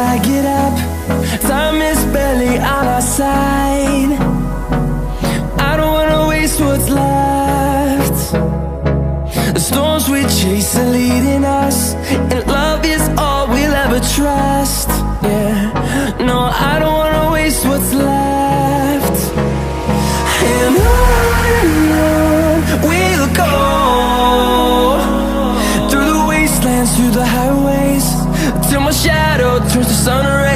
I get up. Time is barely on our side. I don't wanna waste what's left. The storms we chase are leading us, and love is all we'll ever trust. Yeah, no, I don't wanna waste what's left. And on we'll go, through the wastelands, through the highways, till my shadow turns to sun rays.